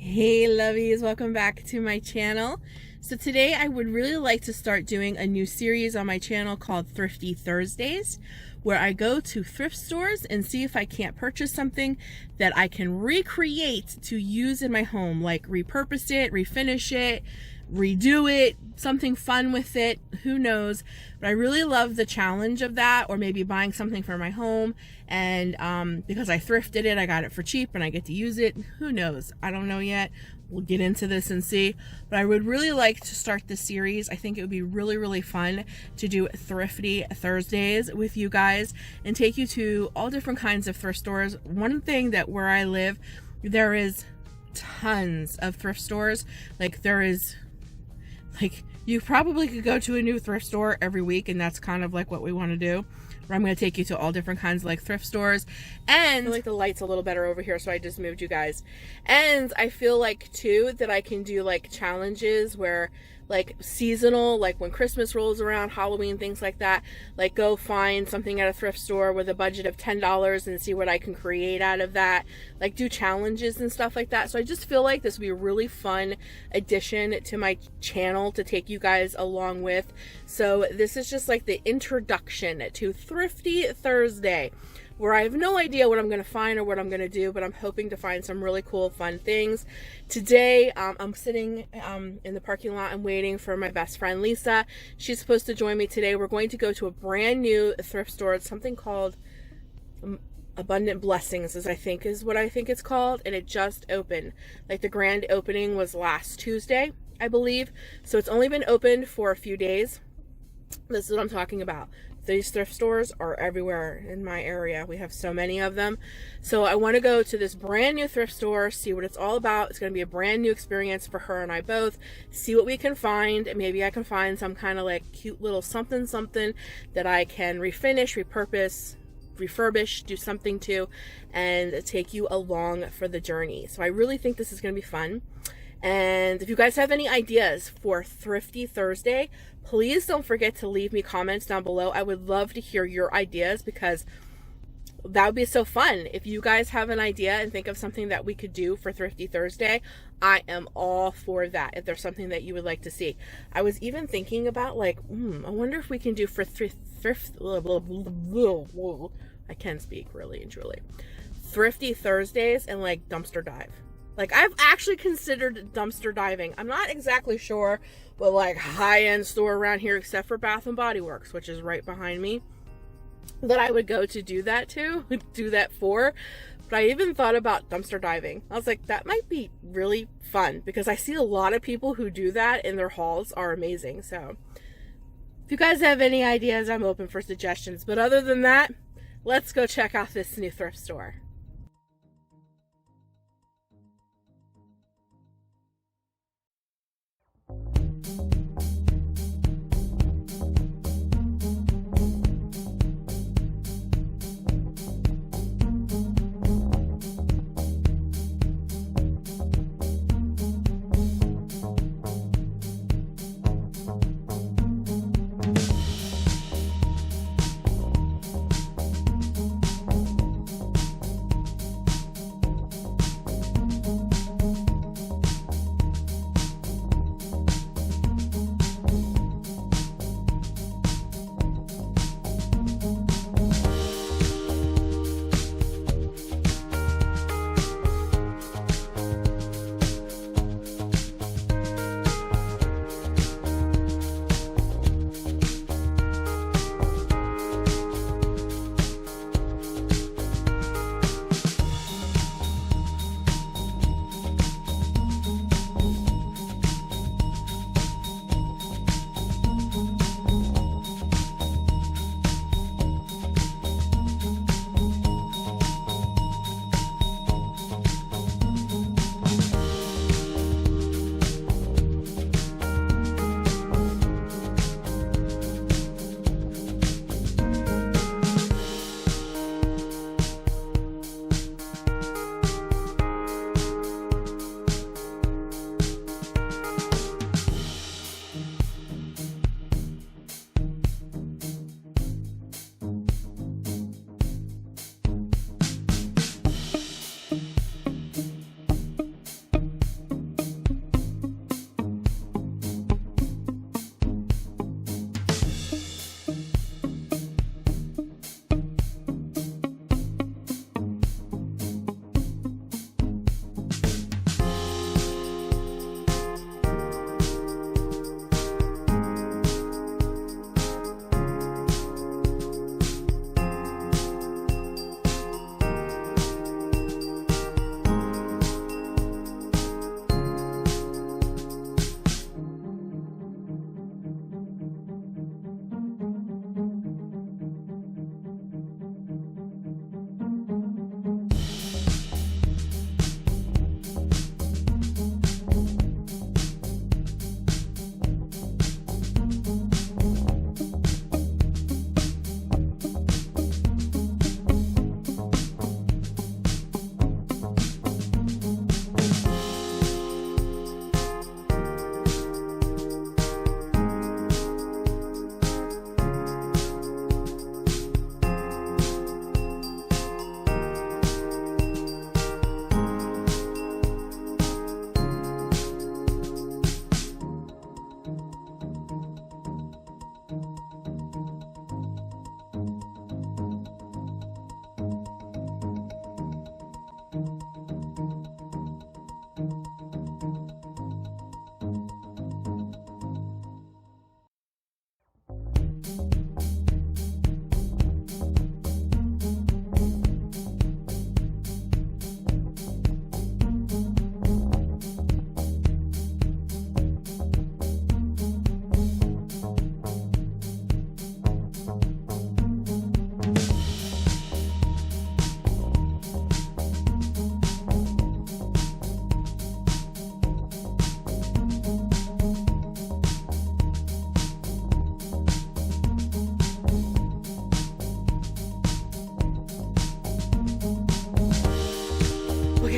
Hey lovies, welcome back to my channel. So today I would really like to start doing a new series on my channel called Thrifty Thursdays, where I go to thrift stores and see if I can't purchase something that I can recreate to use in my home, like repurpose it, refinish it, redo it, something fun with it, who knows. But I really love the challenge of that, or maybe buying something for my home and because I thrifted it, I got it for cheap and I get to use it. Who knows? I don't know yet. We'll get into this and see. But I would really like to start this series. I think it would be really fun to do Thrifty Thursdays with you guys and take you to all different kinds of thrift stores. One thing that where I live, there is tons of thrift stores. You probably could go to a new thrift store every week, and that's kind of like what we want to do. Where I'm going to take you to all different kinds of like thrift stores. And I feel like the light's a little better over here, so I just moved you guys. And I feel like too that I can do like challenges where like seasonal, like when Christmas rolls around, Halloween, things like that, like go find something at a thrift store with a budget of $10 and see what I can create out of that, like do challenges and stuff like that. So I just feel like this would be a really fun addition to my channel to take you guys along with. So this is just like the introduction to Thrifty Thursday, where I have no idea what I'm going to find or what I'm going to do, but I'm hoping to find some really cool, fun things. Today, I'm sitting in the parking lot and waiting for my best friend, Lisa. She's supposed to join me today. We're going to go to a brand new thrift store. It's something called Abundant Blessings, is what I think it's called, and it just opened. Like the grand opening was last Tuesday, I believe. So it's only been opened for a few days. This is what I'm talking about. These thrift stores are everywhere in my area. We have so many of them. So I want to go to this brand new thrift store, see what it's all about. It's going to be a brand new experience for her and I both. See what we can find. Maybe I can find some kind of like cute little something that I can refinish, repurpose, refurbish, do something to, and take you along for the journey. So I really think this is going to be fun. And if you guys have any ideas for Thrifty Thursday, please don't forget to leave me comments down below. I would love to hear your ideas because that would be so fun. If you guys have an idea and think of something that we could do for Thrifty Thursday, I am all for that. If there's something that you would like to see. I was even thinking about like, I wonder if we can do for I can speak really and truly. Thrifty Thursdays and like dumpster dive. Like, I've actually considered dumpster diving. I'm not exactly sure what, like, high-end store around here, except for Bath & Body Works, which is right behind me, that I would go to do that for. But I even thought about dumpster diving. I was like, that might be really fun, because I see a lot of people who do that, and their hauls are amazing. So, if you guys have any ideas, I'm open for suggestions. But other than that, let's go check out this new thrift store.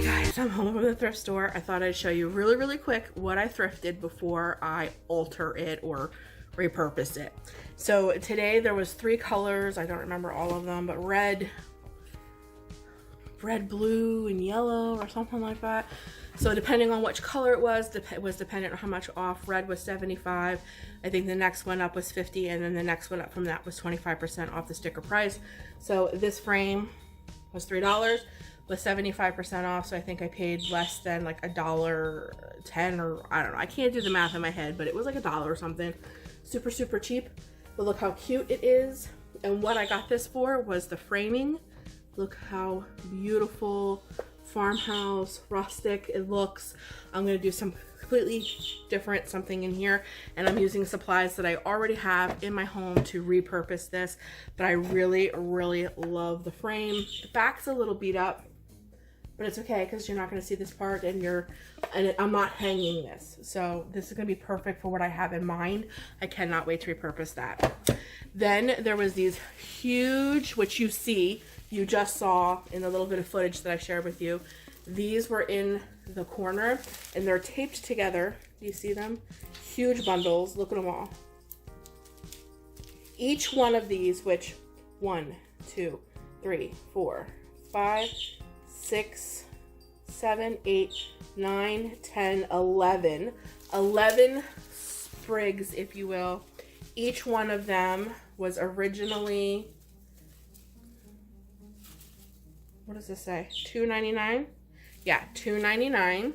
Alright guys, I'm home from the thrift store. I thought I'd show you really quick what I thrifted before I alter it or repurpose it. So today there was 3 colors. I don't remember all of them, but red, blue, and yellow or something like that. So depending on which color it was dependent on how much off. Red was 75. I think the next one up was 50, and then the next one up from that was 25% off the sticker price. So this frame was $3 with 75% off. So I think I paid less than like $1.10, or I don't know. I can't do the math in my head, but it was like $1 or something. Super cheap. But look how cute it is. And what I got this for was the framing. Look how beautiful, farmhouse, rustic it looks. I'm going to do some completely different something in here, and I'm using supplies that I already have in my home to repurpose this. But I really love the frame. The back's a little beat up, but it's okay because you're not going to see this part, and I'm not hanging this. So this is going to be perfect for what I have in mind. I cannot wait to repurpose that. Then there was these huge, which you just saw in the little bit of footage that I shared with you. These were in the corner and they're taped together. Do you see them? Huge bundles. Look at them all. Each one of these, which 1, 2, 3, 4, 5, 6, 7, 8, 9, 10, 11 sprigs, if you will. Each one of them was originally, what does this say? $2.99? Yeah, $2.99. I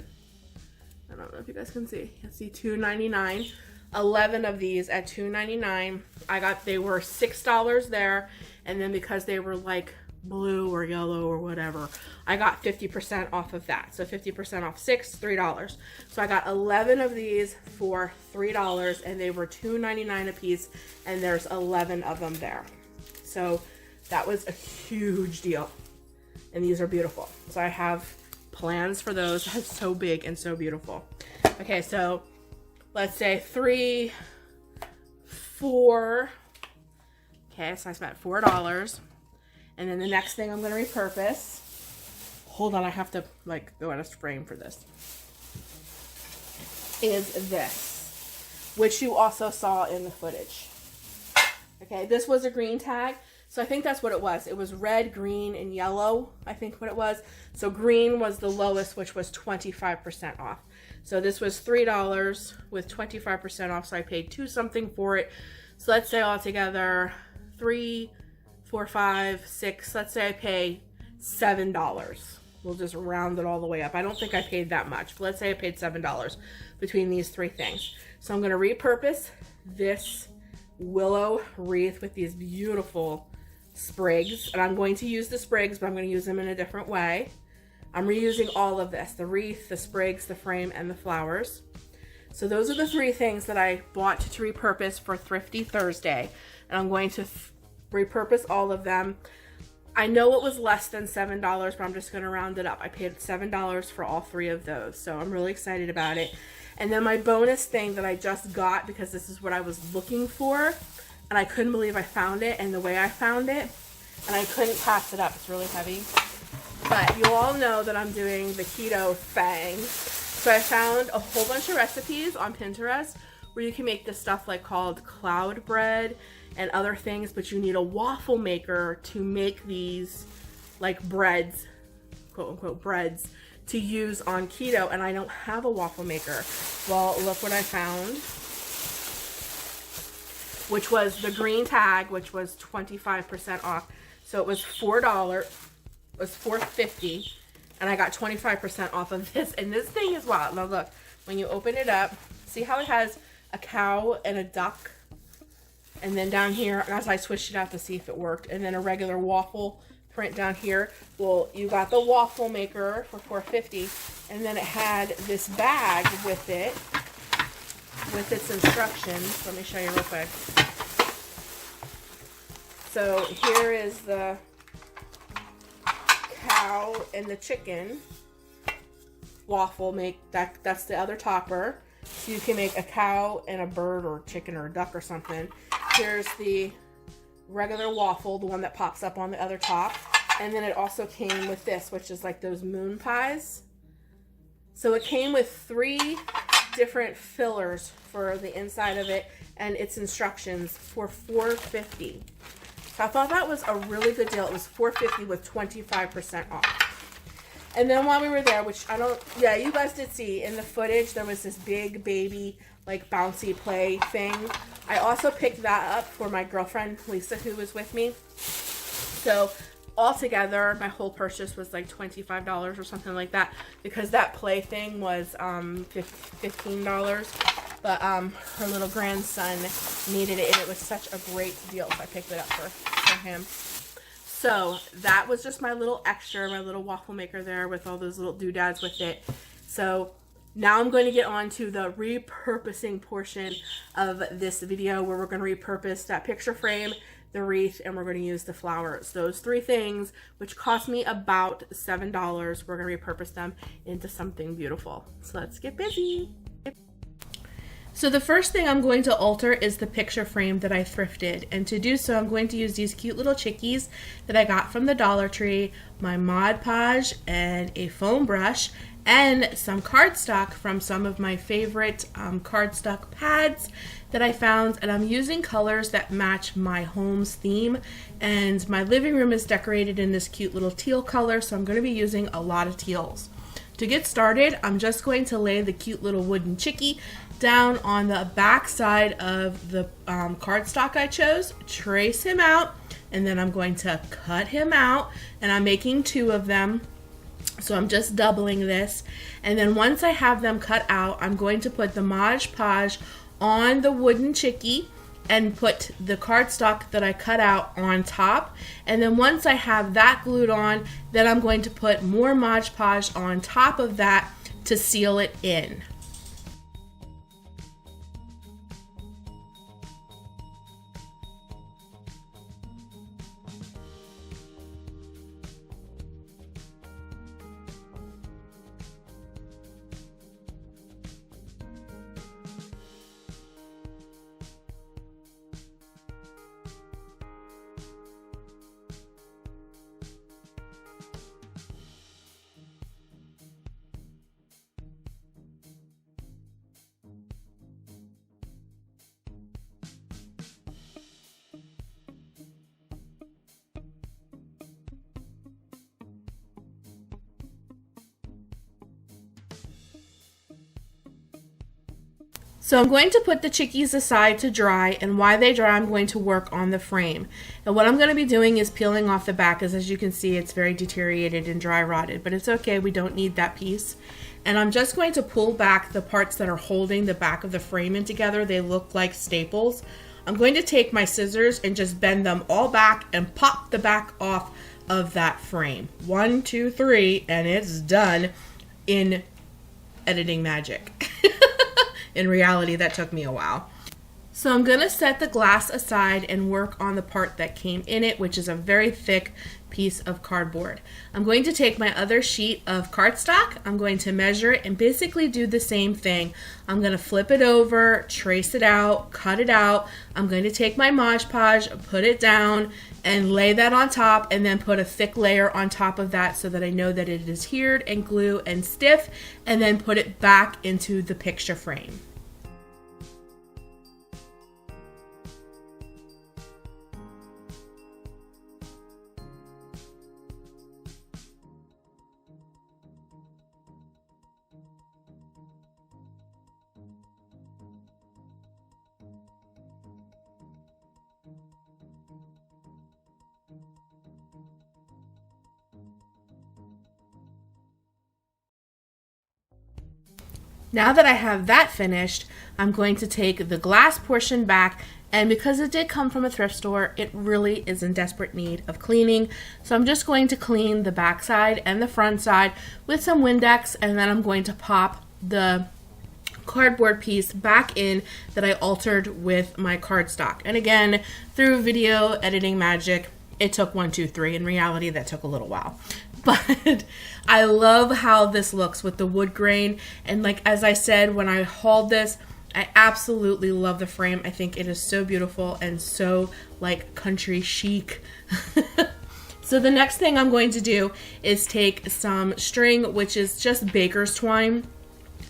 don't know if you guys can see. You can see $2.99. 11 of these at $2.99. They were $6 there, and then because they were like blue or yellow or whatever, I got 50% off of that. So 50% off 6, $3. So I got 11 of these for $3, and they were $2.99 a piece, and there's 11 of them there. So that was a huge deal. And these are beautiful. So I have plans for those. That's so big and so beautiful. Okay, so let's say 3, 4. Okay, so I spent $4. And then the next thing I'm going to repurpose. Hold on, I have to like go out of frame for this. Is this, which you also saw in the footage. Okay, this was a green tag. So I think that's what it was. It was red, green, and yellow, I think what it was. So green was the lowest, which was 25% off. So this was $3 with 25% off, so I paid $2 something for it. So let's say altogether 3, 4, 5, 6, let's say I pay $7. We'll just round it all the way up. I don't think I paid that much, but let's say I paid $7 between these 3 things. So I'm going to repurpose this willow wreath with these beautiful sprigs, and I'm going to use the sprigs, but I'm going to use them in a different way. I'm reusing all of this, the wreath, the sprigs, the frame, and the flowers. So those are the 3 things that I bought to repurpose for Thrifty Thursday, and I'm going to repurpose all of them. I know it was less than $7, but I'm just going to round it up. I paid $7 for all 3 of those, so I'm really excited about it. And then my bonus thing that I just got, because this is what I was looking for, and I couldn't believe I found it and the way I found it, and I couldn't pass it up. It's really heavy. But you all know that I'm doing the keto thing. So I found a whole bunch of recipes on Pinterest where you can make this stuff like called cloud bread and other things, but you need a waffle maker to make these like breads, quote unquote breads, to use on keto, and I don't have a waffle maker. Well, look what I found, which was the green tag, which was 25% off. So it was $4, it was $4.50, and I got 25% off of this. And this thing is wild. Now look, when you open it up, see how it has a cow and a duck, and then down here, as I switched it out to see if it worked, and then a regular waffle print down here. Well, you got the waffle maker for $4.50, and then it had this bag with it, with its instructions. Let me show you real quick. So here is the cow and the chicken waffle that's the other topper. So you can make a cow and a bird or chicken or a duck or something. Here's the regular waffle, the one that pops up on the other top. And then it also came with this, which is like those moon pies. So it came with 3 different fillers for the inside of it and its instructions for $4.50. So I thought that was a really good deal. It was $4.50 with 25% off. And then while we were there, which you guys did see in the footage, there was this big baby, like bouncy play thing. I also picked that up for my girlfriend, Lisa, who was with me. So altogether, my whole purchase was like $25 or something like that, because that play thing was $15. But her little grandson needed it, and it was such a great deal, so I picked it up for him. So that was just my little extra, my little waffle maker there with all those little doodads with it. So now I'm going to get on to the repurposing portion of this video, where we're going to repurpose that picture frame, the wreath, and we're going to use the flowers. Those 3 things, which cost me about $7, we're going to repurpose them into something beautiful. So let's get busy. So the first thing I'm going to alter is the picture frame that I thrifted. And to do so, I'm going to use these cute little chickies that I got from the Dollar Tree, my Mod Podge, and a foam brush, and some cardstock from some of my favorite cardstock pads that I found. And I'm using colors that match my home's theme. And my living room is decorated in this cute little teal color, so I'm going to be using a lot of teals. To get started, I'm just going to lay the cute little wooden chickie down on the back side of the cardstock I chose, trace him out, and then I'm going to cut him out, and I'm making 2 of them, so I'm just doubling this. And then once I have them cut out, I'm going to put the Mod Podge on the wooden chickie and put the cardstock that I cut out on top. And then once I have that glued on, then I'm going to put more Mod Podge on top of that to seal it in. So I'm going to put the chickies aside to dry, and while they dry, I'm going to work on the frame. And what I'm going to be doing is peeling off the back, as you can see, it's very deteriorated and dry rotted, but it's okay, we don't need that piece. And I'm just going to pull back the parts that are holding the back of the frame in together. They look like staples. I'm going to take my scissors and just bend them all back and pop the back off of that frame. 1, 2, 3, and it's done in editing magic. In reality, that took me a while. So I'm going to set the glass aside and work on the part that came in it, which is a very thick piece of cardboard. I'm going to take my other sheet of cardstock, I'm going to measure it and basically do the same thing. I'm going to flip it over, trace it out, cut it out. I'm going to take my Mod Podge, put it down, and lay that on top, and then put a thick layer on top of that so that I know that it is adhered and glue and stiff, and then put it back into the picture frame. Now that I have that finished, I'm going to take the glass portion back, and because it did come from a thrift store, it really is in desperate need of cleaning. So I'm just going to clean the back side and the front side with some Windex, and then I'm going to pop the cardboard piece back in that I altered with my cardstock. And again, through video editing magic, it took 1, 2, 3. In reality, that took a little while. But I love how this looks with the wood grain. And like, as I said, when I hauled this, I absolutely love the frame. I think it is so beautiful and so like country chic. So the next thing I'm going to do is take some string, which is just baker's twine,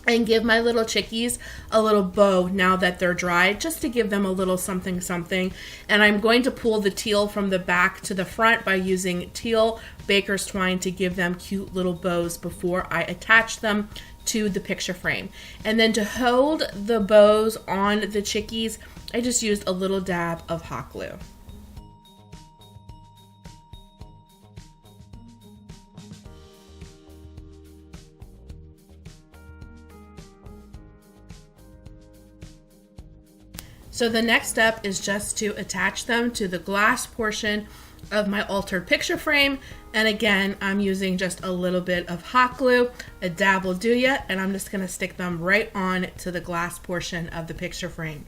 and give my little chickies a little bow now that they're dry, just to give them a little something something. And I'm going to pull the teal from the back to the front by using teal baker's twine to give them cute little bows before I attach them to the picture frame. And then to hold the bows on the chickies, I just used a little dab of hot glue. So the next step is just to attach them to the glass portion of my altered picture frame. And again, I'm using just a little bit of hot glue, a dab will do ya, and I'm just gonna stick them right on to the glass portion of the picture frame.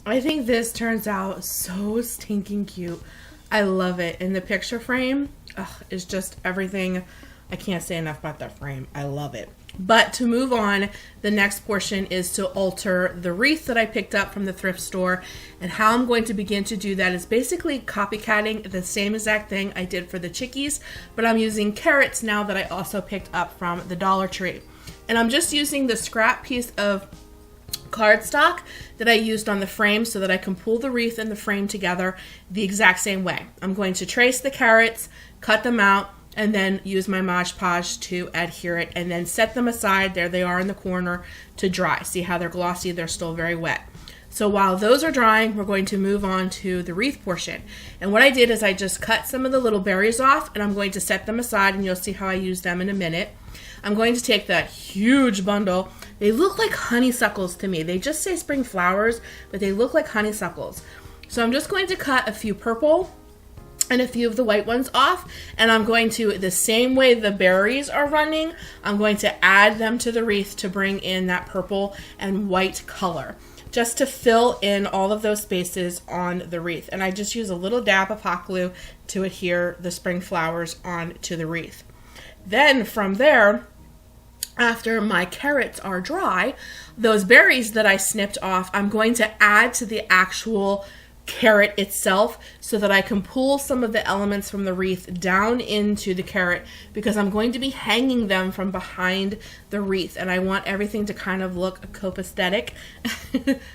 I think this turns out so stinking cute. I love it. And the picture frame is just everything. I can't say enough about that frame. I love it. But to move on, the next portion is to alter the wreath that I picked up from the thrift store. And how I'm going to begin to do that is basically copycatting the same exact thing I did for the chickies, but I'm using carrots now that I also picked up from the Dollar Tree. And I'm just using the scrap piece of cardstock that I used on the frame so that I can pull the wreath and the frame together the exact same way. I'm going to trace the carrots, cut them out, and then use my Mod Podge to adhere it, and then set them aside. There they are in the corner to dry. See how they're glossy? They're still very wet. So while those are drying, we're going to move on to the wreath portion. And what I did is I just cut some of the little berries off, and I'm going to set them aside, and you'll see how I use them in a minute. I'm going to take that huge bundle. They look like honeysuckles to me. They just say spring flowers, but they look like honeysuckles. So I'm just going to cut a few purple and a few of the white ones off, and I'm going to, the same way the berries are running, I'm going to add them to the wreath to bring in that purple and white color, just to fill in all of those spaces on the wreath. And I just use a little dab of hot glue to adhere the spring flowers onto the wreath. Then from there, after my carrots are dry, those berries that I snipped off, I'm going to add to the actual carrot itself so that I can pull some of the elements from the wreath down into the carrot, because I'm going to be hanging them from behind the wreath and I want everything to kind of look copacetic.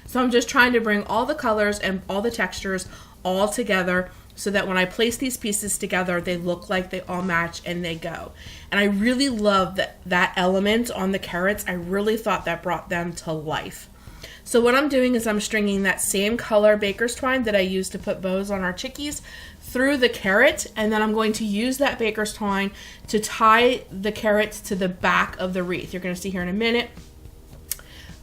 So I'm just trying to bring all the colors and all the textures all together so that when I place these pieces together, they look like they all match and they go. And I really love that element on the carrots. I really thought that brought them to life. So what I'm doing is I'm stringing that same color baker's twine that I used to put bows on our chickies through the carrot, and then I'm going to use that baker's twine to tie the carrots to the back of the wreath. You're going to see here in a minute.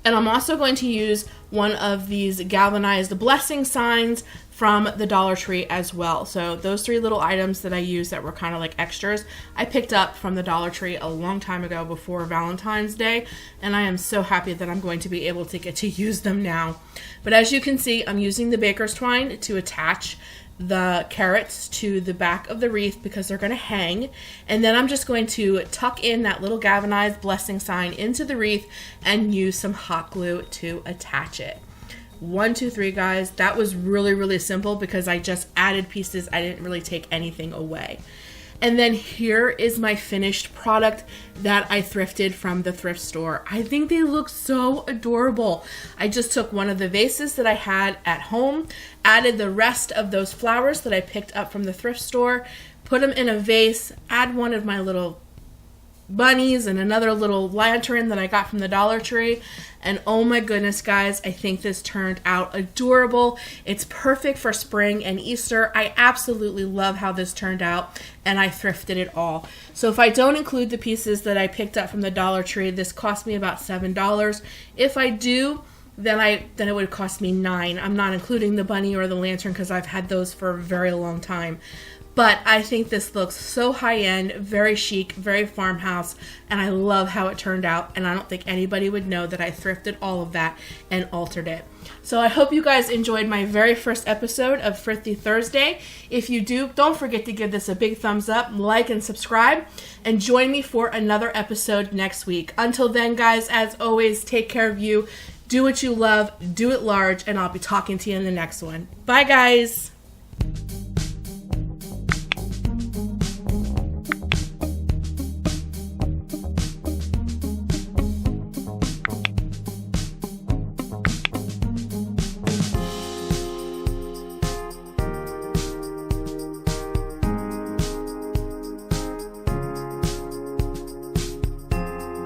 And I'm also going to use one of these galvanized blessing signs from the Dollar Tree as well. So those three little items that I used that were kind of like extras, I picked up from the Dollar Tree a long time ago before Valentine's Day, and I am so happy that I'm going to be able to get to use them now. But as you can see, I'm using the baker's twine to attach the carrots to the back of the wreath because they're going to hang, and then I'm just going to tuck in that little galvanized blessing sign into the wreath and use some hot glue to attach it. 1, 2, 3, guys. That was really, really simple because I just added pieces. I didn't really take anything away. And then here is my finished product that I thrifted from the thrift store. I think they look so adorable. I just took one of the vases that I had at home, added the rest of those flowers that I picked up from the thrift store, put them in a vase, add one of my little bunnies and another little lantern that I got from the Dollar Tree, and oh my goodness, guys, I think this turned out adorable. It's perfect for spring and Easter. I absolutely love how this turned out, and I thrifted it all. So if I don't include the pieces that I picked up from the Dollar Tree, this cost me about $7. If I do, then it would cost me $9. I'm not including the bunny or the lantern because I've had those for a very long time. But I think this looks so high-end, very chic, very farmhouse, and I love how it turned out, and I don't think anybody would know that I thrifted all of that and altered it. So I hope you guys enjoyed my very first episode of Thrifty Thursday. If you do, don't forget to give this a big thumbs up, like, and subscribe, and join me for another episode next week. Until then, guys, as always, take care of you. Do what you love, do it large, and I'll be talking to you in the next one. Bye, guys.